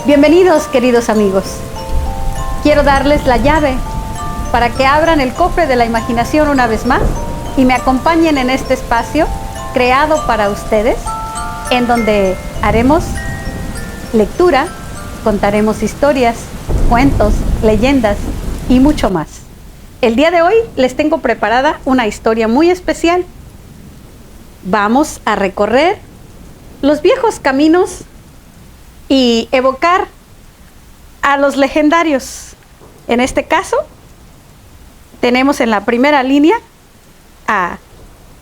Bienvenidos, queridos amigos. Quiero darles la llave para que abran el cofre de la imaginación una vez más y me acompañen en este espacio creado para ustedes, en donde haremos lectura, contaremos historias, cuentos, leyendas y mucho más. El día de hoy les tengo preparada una historia muy especial. Vamos a recorrer los viejos caminos y evocar a los legendarios. En este caso, tenemos en la primera línea a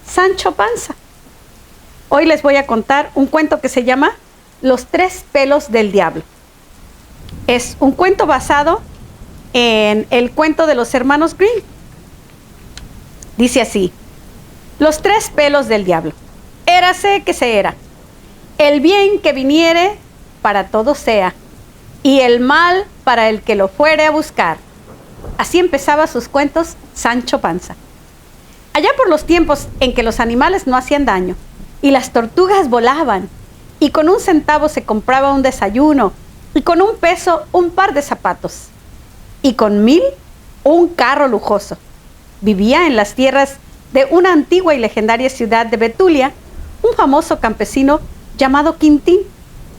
Sancho Panza. Hoy les voy a contar un cuento que se llama Los tres pelos del diablo. Es un cuento basado en el cuento de los hermanos Grimm. Dice así: los tres pelos del diablo. Érase que se era. El bien que viniere para todo sea, y el mal para el que lo fuere a buscar. Así empezaba sus cuentos Sancho Panza. Allá por los tiempos en que los animales no hacían daño, y las tortugas volaban, y con 1 centavo se compraba un desayuno, y con 1 peso un par de zapatos, y con 1000 un carro lujoso. Vivía en las tierras de una antigua y legendaria ciudad de Betulia un famoso campesino llamado Quintín,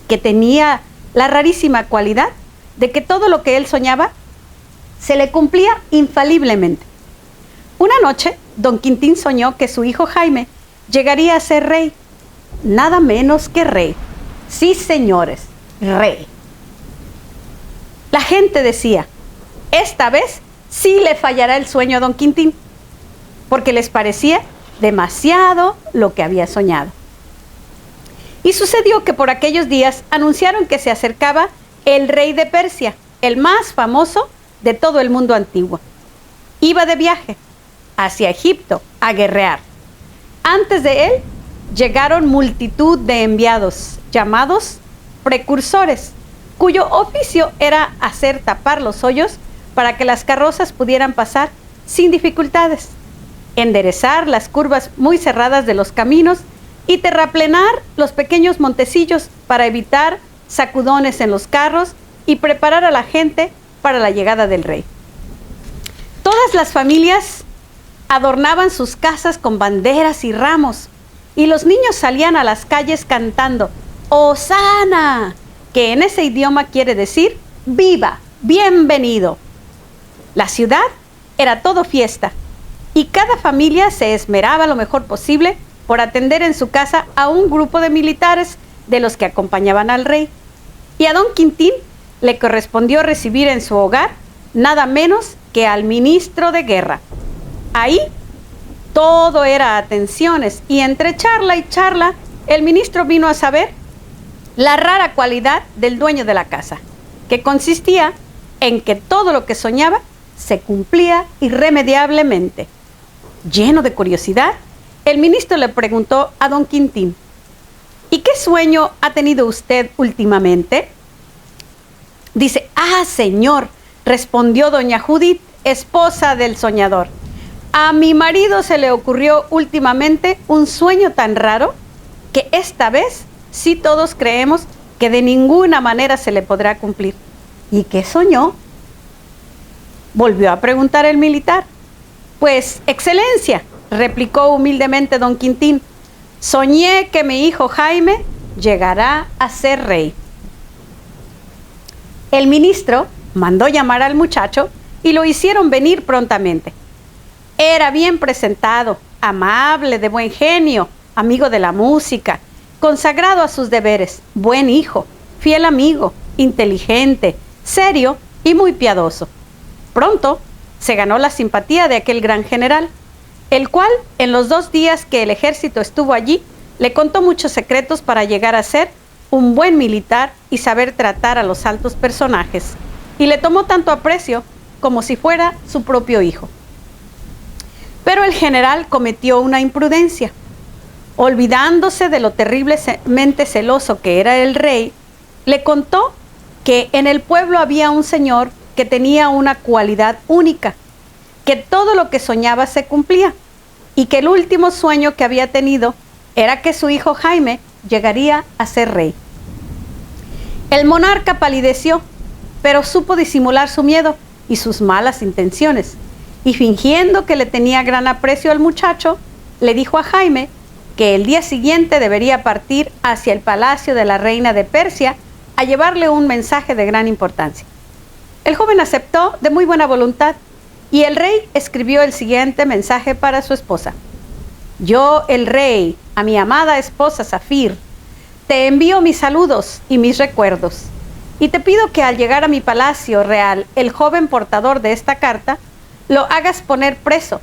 que tenía la rarísima cualidad de que todo lo que él soñaba se le cumplía infaliblemente. Una noche, don Quintín soñó que su hijo Jaime llegaría a ser rey, nada menos que rey. Sí, señores, rey. La gente decía: esta vez sí le fallará el sueño a don Quintín, porque les parecía demasiado lo que había soñado. Y sucedió que por aquellos días anunciaron que se acercaba el rey de Persia, el más famoso de todo el mundo antiguo. Iba de viaje hacia Egipto a guerrear. Antes de él llegaron multitud de enviados llamados precursores, cuyo oficio era hacer tapar los hoyos para que las carrozas pudieran pasar sin dificultades, enderezar las curvas muy cerradas de los caminos y terraplenar los pequeños montecillos para evitar sacudones en los carros y preparar a la gente para la llegada del rey. Todas las familias adornaban sus casas con banderas y ramos, y los niños salían a las calles cantando ¡Hosana!, que en ese idioma quiere decir ¡viva! ¡Bienvenido! La ciudad era todo fiesta, y cada familia se esmeraba lo mejor posible por atender en su casa a un grupo de militares de los que acompañaban al rey. Y a don Quintín le correspondió recibir en su hogar nada menos que al ministro de guerra. Ahí todo era atenciones, y entre charla y charla el ministro vino a saber la rara cualidad del dueño de la casa, que consistía en que todo lo que soñaba se cumplía irremediablemente. Lleno de curiosidad, el ministro le preguntó a don Quintín: ¿y qué sueño ha tenido usted últimamente? Dice: señor, respondió doña Judith, esposa del soñador. A mi marido se le ocurrió últimamente un sueño tan raro que esta vez sí todos creemos que de ninguna manera se le podrá cumplir. ¿Y qué soñó?, volvió a preguntar el militar. Pues, excelencia, replicó humildemente don Quintín, soñé que mi hijo Jaime llegará a ser rey. El ministro mandó llamar al muchacho y lo hicieron venir prontamente. Era bien presentado, amable, de buen genio, amigo de la música, consagrado a sus deberes, buen hijo, fiel amigo, inteligente, serio y muy piadoso. Pronto se ganó la simpatía de aquel gran general, el cual, en los 2 días que el ejército estuvo allí, le contó muchos secretos para llegar a ser un buen militar y saber tratar a los altos personajes, y le tomó tanto aprecio como si fuera su propio hijo. Pero el general cometió una imprudencia. Olvidándose de lo terriblemente celoso que era el rey, le contó que en el pueblo había un señor que tenía una cualidad única, que todo lo que soñaba se cumplía, y que el último sueño que había tenido era que su hijo Jaime llegaría a ser rey. El monarca palideció, pero supo disimular su miedo y sus malas intenciones, y fingiendo que le tenía gran aprecio al muchacho, le dijo a Jaime que el día siguiente debería partir hacia el palacio de la reina de Persia a llevarle un mensaje de gran importancia. El joven aceptó de muy buena voluntad y el rey escribió el siguiente mensaje para su esposa. Yo, el rey, a mi amada esposa Zafir, te envío mis saludos y mis recuerdos, y te pido que al llegar a mi palacio real, el joven portador de esta carta, lo hagas poner preso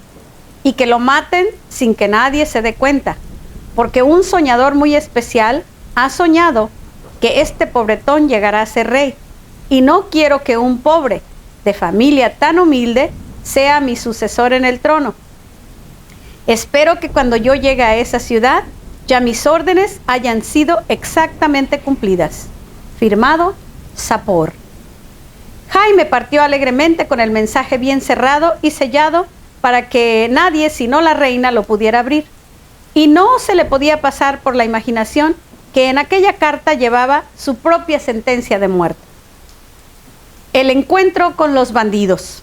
y que lo maten sin que nadie se dé cuenta, porque un soñador muy especial ha soñado que este pobretón llegará a ser rey, y no quiero que un pobre de familia tan humilde sea mi sucesor en el trono. Espero que cuando yo llegue a esa ciudad, ya mis órdenes hayan sido exactamente cumplidas. Firmado, Sapor. Jaime partió alegremente con el mensaje bien cerrado y sellado para que nadie sino la reina lo pudiera abrir. Y no se le podía pasar por la imaginación que en aquella carta llevaba su propia sentencia de muerte. El encuentro con los bandidos.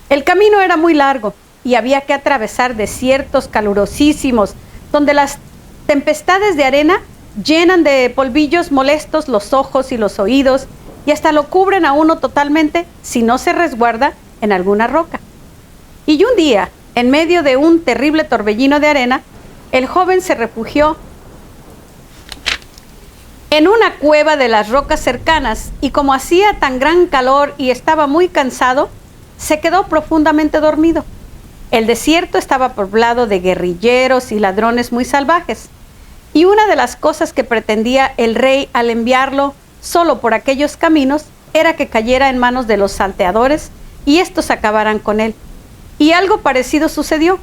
El camino era muy largo y había que atravesar desiertos calurosísimos donde las tempestades de arena llenan de polvillos molestos los ojos y los oídos y hasta lo cubren a uno totalmente si no se resguarda en alguna roca. Y un día, en medio de un terrible torbellino de arena, el joven se refugió en una cueva de las rocas cercanas y como hacía tan gran calor y estaba muy cansado, se quedó profundamente dormido. El desierto estaba poblado de guerrilleros y ladrones muy salvajes, y una de las cosas que pretendía el rey al enviarlo solo por aquellos caminos era que cayera en manos de los salteadores y estos acabaran con él. Y algo parecido sucedió,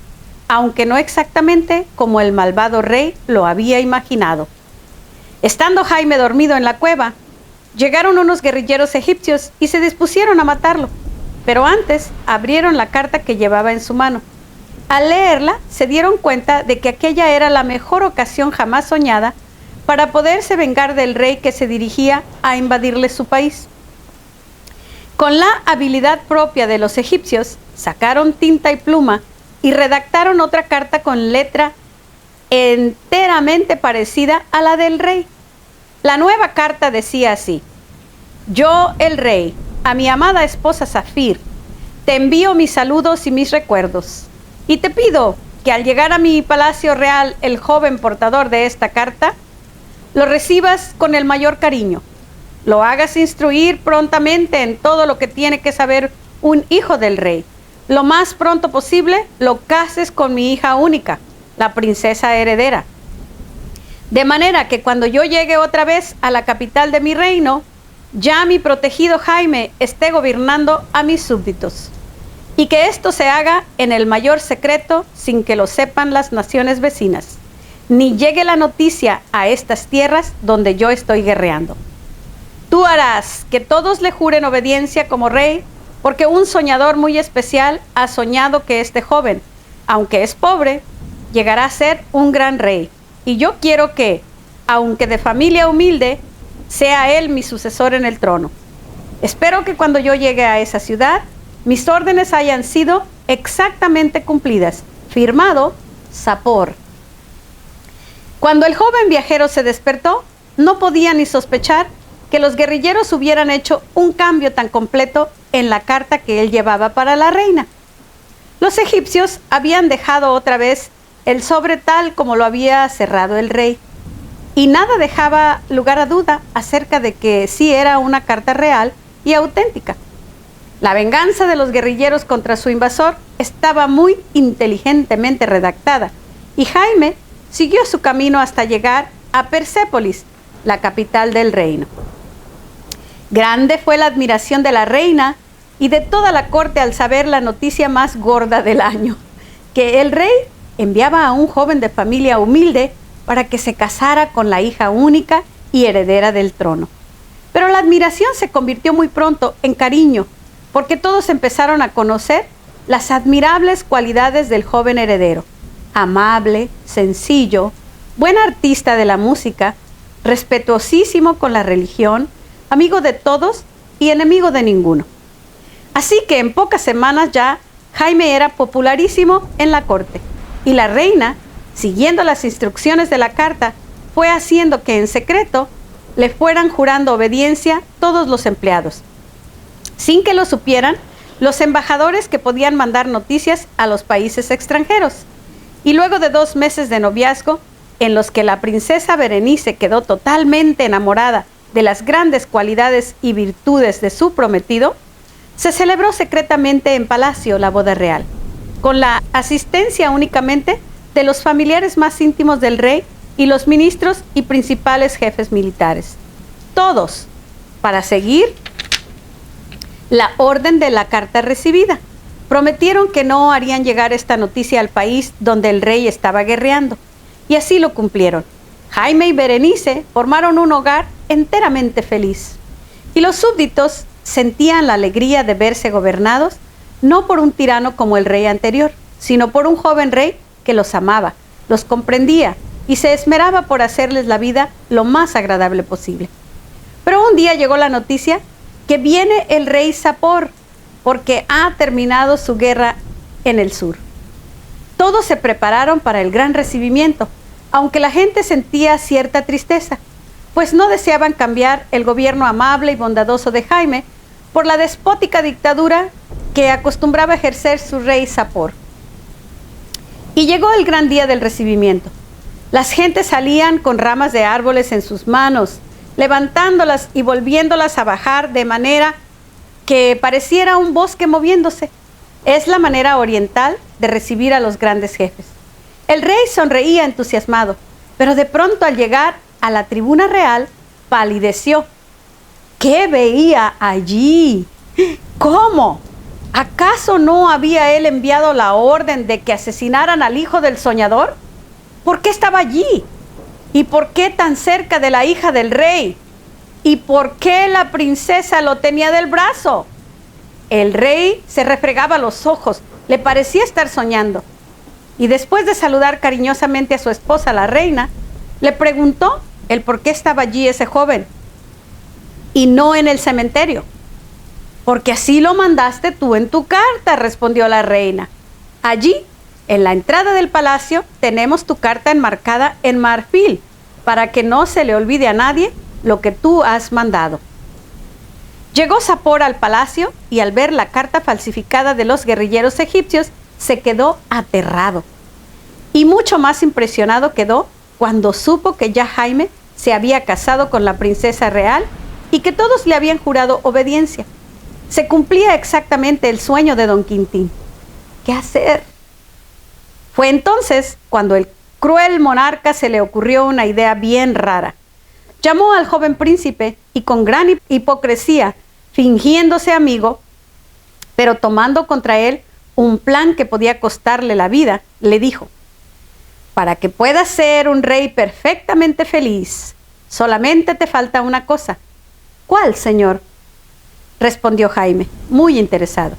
aunque no exactamente como el malvado rey lo había imaginado. Estando Jaime dormido en la cueva, llegaron unos guerrilleros egipcios y se dispusieron a matarlo, pero antes abrieron la carta que llevaba en su mano. Al leerla, se dieron cuenta de que aquella era la mejor ocasión jamás soñada para poderse vengar del rey que se dirigía a invadirle su país. Con la habilidad propia de los egipcios, sacaron tinta y pluma y redactaron otra carta con letra enteramente parecida a la del rey. La nueva carta decía así: yo, el rey, a mi amada esposa Zafir, te envío mis saludos y mis recuerdos, y te pido que al llegar a mi palacio real el joven portador de esta carta, lo recibas con el mayor cariño, lo hagas instruir prontamente en todo lo que tiene que saber un hijo del rey, lo más pronto posible lo cases con mi hija única, la princesa heredera, de manera que cuando yo llegue otra vez a la capital de mi reino, ya mi protegido Jaime esté gobernando a mis súbditos, y que esto se haga en el mayor secreto sin que lo sepan las naciones vecinas, ni llegue la noticia a estas tierras donde yo estoy guerreando. Tú harás que todos le juren obediencia como rey, porque un soñador muy especial ha soñado que este joven, aunque es pobre, llegará a ser un gran rey, y yo quiero que, aunque de familia humilde, sea él mi sucesor en el trono. Espero que cuando yo llegue a esa ciudad, mis órdenes hayan sido exactamente cumplidas. Firmado, Sapor. Cuando el joven viajero se despertó, no podía ni sospechar que los guerrilleros hubieran hecho un cambio tan completo en la carta que él llevaba para la reina. Los egipcios habían dejado otra vez el sobre tal como lo había cerrado el rey, y nada dejaba lugar a duda acerca de que sí era una carta real y auténtica. La venganza de los guerrilleros contra su invasor estaba muy inteligentemente redactada, y Jaime siguió su camino hasta llegar a Persépolis, la capital del reino. Grande fue la admiración de la reina y de toda la corte al saber la noticia más gorda del año, que el rey enviaba a un joven de familia humilde para que se casara con la hija única y heredera del trono. Pero la admiración se convirtió muy pronto en cariño, porque todos empezaron a conocer las admirables cualidades del joven heredero: amable, sencillo, buen artista de la música, respetuosísimo con la religión, amigo de todos y enemigo de ninguno. Así que en pocas semanas ya Jaime era popularísimo en la corte, y la reina, siguiendo las instrucciones de la carta, fue haciendo que en secreto le fueran jurando obediencia todos los empleados. Sin que lo supieran, los embajadores que podían mandar noticias a los países extranjeros. Y luego de 2 meses de noviazgo, en los que la princesa Berenice quedó totalmente enamorada de las grandes cualidades y virtudes de su prometido, se celebró secretamente en palacio la boda real, con la asistencia únicamente de los familiares más íntimos del rey y los ministros y principales jefes militares. Todos para seguir la orden de la carta recibida. Prometieron que no harían llegar esta noticia al país donde el rey estaba guerreando, y así lo cumplieron. Jaime y Berenice formaron un hogar enteramente feliz, y los súbditos sentían la alegría de verse gobernados no por un tirano como el rey anterior, sino por un joven rey que los amaba, los comprendía y se esmeraba por hacerles la vida lo más agradable posible. Pero un día llegó la noticia que viene el rey Sapor, porque ha terminado su guerra en el sur. Todos se prepararon para el gran recibimiento, aunque la gente sentía cierta tristeza, pues no deseaban cambiar el gobierno amable y bondadoso de Jaime por la despótica dictadura que acostumbraba ejercer su rey Sapor. Y llegó el gran día del recibimiento. Las gentes salían con ramas de árboles en sus manos, levantándolas y volviéndolas a bajar de manera que pareciera un bosque moviéndose. Es la manera oriental de recibir a los grandes jefes. El rey sonreía entusiasmado, pero de pronto al llegar a la tribuna real, palideció. ¿Qué veía allí? ¿Cómo? ¿Acaso no había él enviado la orden de que asesinaran al hijo del soñador? ¿Por qué estaba allí? ¿Y por qué tan cerca de la hija del rey? ¿Y por qué la princesa lo tenía del brazo? El rey se refregaba los ojos, le parecía estar soñando. Y después de saludar cariñosamente a su esposa, la reina, le preguntó el por qué estaba allí ese joven y no en el cementerio. Porque así lo mandaste tú en tu carta, respondió la reina. Allí, en la entrada del palacio, tenemos tu carta enmarcada en marfil, para que no se le olvide a nadie lo que tú has mandado. Llegó Sapor al palacio y al ver la carta falsificada de los guerrilleros egipcios, se quedó aterrado. Y mucho más impresionado quedó cuando supo que ya Jaime se había casado con la princesa real y que todos le habían jurado obediencia. Se cumplía exactamente el sueño de Don Quintín. ¿Qué hacer? Fue entonces cuando el cruel monarca se le ocurrió una idea bien rara. Llamó al joven príncipe y con gran hipocresía, fingiéndose amigo, pero tomando contra él un plan que podía costarle la vida, le dijo: para que puedas ser un rey perfectamente feliz, solamente te falta una cosa. ¿Cuál, señor?, respondió Jaime, muy interesado.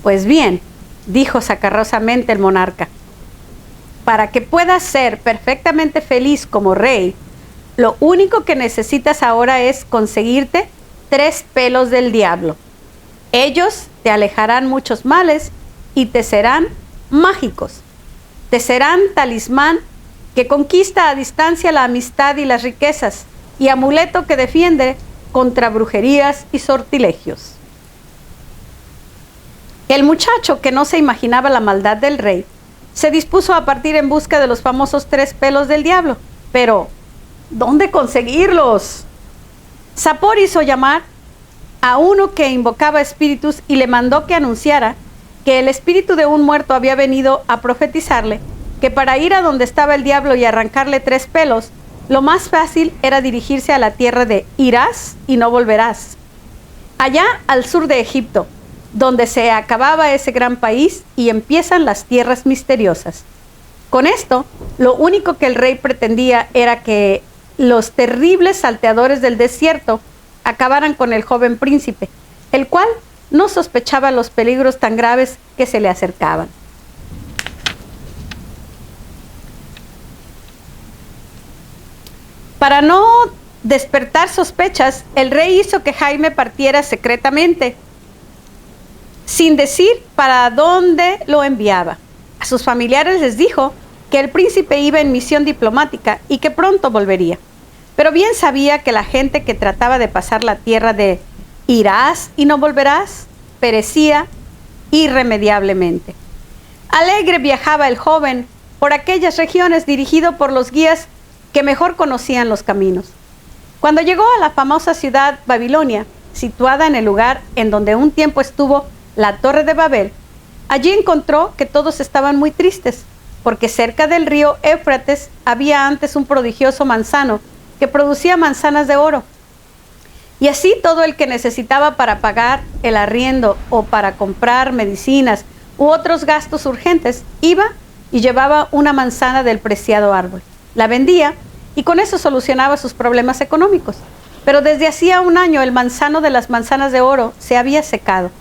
Pues bien, dijo sacarrosamente el monarca, para que puedas ser perfectamente feliz como rey, lo único que necesitas ahora es conseguirte 3 pelos del diablo. Ellos te alejarán muchos males y te serán mágicos. Te serán talismán que conquista a distancia la amistad y las riquezas, y amuleto que defiende contra brujerías y sortilegios. El muchacho, que no se imaginaba la maldad del rey, se dispuso a partir en busca de los famosos 3 pelos del diablo. Pero, ¿dónde conseguirlos? Sapor hizo llamar a uno que invocaba espíritus y le mandó que anunciara que el espíritu de un muerto había venido a profetizarle que para ir a donde estaba el diablo y arrancarle 3 pelos, lo más fácil era dirigirse a la tierra de Irás y no volverás, allá al sur de Egipto, donde se acababa ese gran país y empiezan las tierras misteriosas. Con esto, lo único que el rey pretendía era que los terribles salteadores del desierto acabaran con el joven príncipe, el cual no sospechaba los peligros tan graves que se le acercaban. Para no despertar sospechas, el rey hizo que Jaime partiera secretamente, sin decir para dónde lo enviaba. A sus familiares les dijo que el príncipe iba en misión diplomática y que pronto volvería. Pero bien sabía que la gente que trataba de pasar la tierra de irás y no volverás, perecía irremediablemente. Alegre viajaba el joven por aquellas regiones, dirigido por los guías que mejor conocían los caminos. Cuando llegó a la famosa ciudad Babilonia, situada en el lugar en donde un tiempo estuvo la Torre de Babel, allí encontró que todos estaban muy tristes, porque cerca del río Éufrates había antes un prodigioso manzano que producía manzanas de oro. Y así todo el que necesitaba para pagar el arriendo o para comprar medicinas u otros gastos urgentes, iba y llevaba una manzana del preciado árbol. La vendía y con eso solucionaba sus problemas económicos. Pero desde hacía un año el manzano de las manzanas de oro se había secado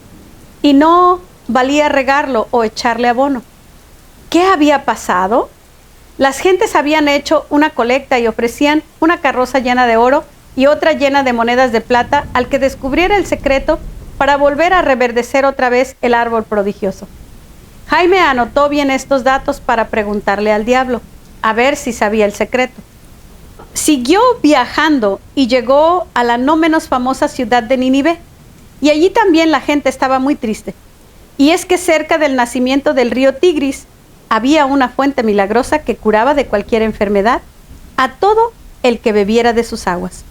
y no valía regarlo o echarle abono. ¿Qué había pasado? Las gentes habían hecho una colecta y ofrecían una carroza llena de oro y otra llena de monedas de plata al que descubriera el secreto para volver a reverdecer otra vez el árbol prodigioso. Jaime anotó bien estos datos para preguntarle al diablo, a ver si sabía el secreto. Siguió viajando y llegó a la no menos famosa ciudad de Nínive, y allí también la gente estaba muy triste. Y es que cerca del nacimiento del río Tigris había una fuente milagrosa que curaba de cualquier enfermedad a todo el que bebiera de sus aguas.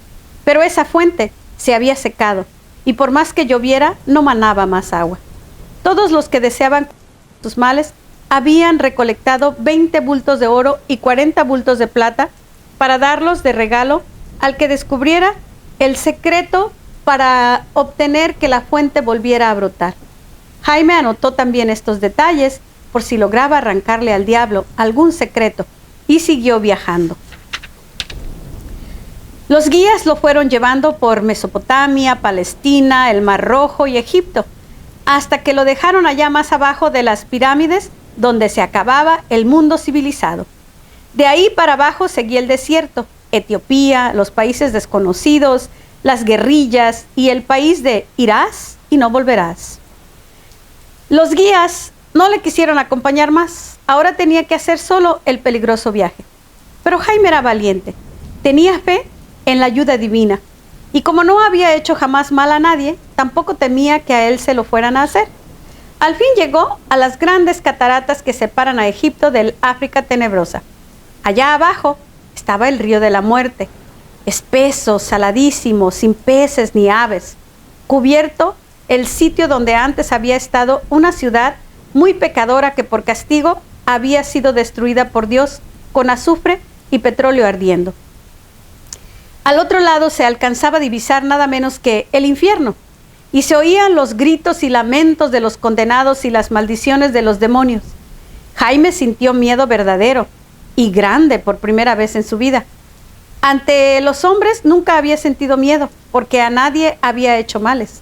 Pero esa fuente se había secado, y por más que lloviera, no manaba más agua. Todos los que deseaban sus males habían recolectado 20 bultos de oro y 40 bultos de plata para darlos de regalo al que descubriera el secreto para obtener que la fuente volviera a brotar. Jaime anotó también estos detalles por si lograba arrancarle al diablo algún secreto, y siguió viajando. Los guías lo fueron llevando por Mesopotamia, Palestina, el Mar Rojo y Egipto, hasta que lo dejaron allá más abajo de las pirámides, donde se acababa el mundo civilizado. De ahí para abajo seguía el desierto, Etiopía, los países desconocidos, las guerrillas y el país de irás y no volverás. Los guías no le quisieron acompañar más. Ahora tenía que hacer solo el peligroso viaje. Pero Jaime era valiente, tenía fe en la ayuda divina, y como no había hecho jamás mal a nadie, tampoco temía que a él se lo fueran a hacer. Al fin llegó a las grandes cataratas que separan a Egipto del África tenebrosa. Allá abajo estaba el río de la muerte, espeso, saladísimo, sin peces ni aves, cubierto el sitio donde antes había estado una ciudad muy pecadora que por castigo había sido destruida por Dios con azufre y petróleo ardiendo. Al otro lado se alcanzaba a divisar nada menos que el infierno, y se oían los gritos y lamentos de los condenados y las maldiciones de los demonios. Jaime sintió miedo verdadero y grande por primera vez en su vida. Ante los hombres nunca había sentido miedo, porque a nadie había hecho males.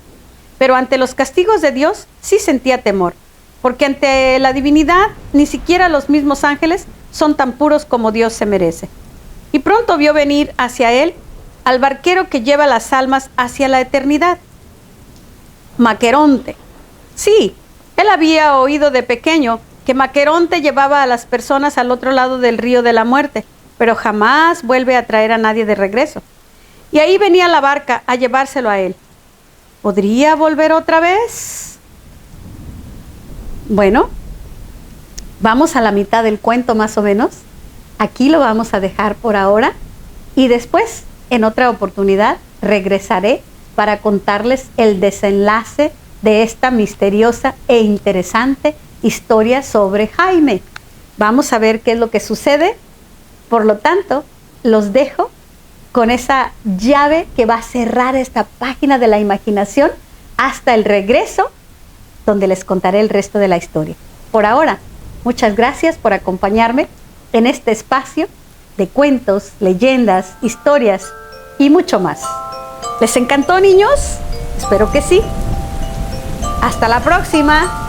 Pero ante los castigos de Dios sí sentía temor, porque ante la divinidad ni siquiera los mismos ángeles son tan puros como Dios se merece. Y pronto vio venir hacia él al barquero que lleva las almas hacia la eternidad, Maqueronte. Sí, él había oído de pequeño que Maqueronte llevaba a las personas al otro lado del río de la muerte, pero jamás vuelve a traer a nadie de regreso. Y ahí venía la barca a llevárselo a él. ¿Podría volver otra vez? Bueno, vamos a la mitad del cuento más o menos. Aquí lo vamos a dejar por ahora y después, en otra oportunidad, regresaré para contarles el desenlace de esta misteriosa e interesante historia sobre Jaime. Vamos a ver qué es lo que sucede. Por lo tanto, los dejo con esa llave que va a cerrar esta página de la imaginación hasta el regreso, donde les contaré el resto de la historia. Por ahora, muchas gracias por acompañarme en este espacio de cuentos, leyendas, historias y mucho más. ¿Les encantó, niños? Espero que sí. Hasta la próxima.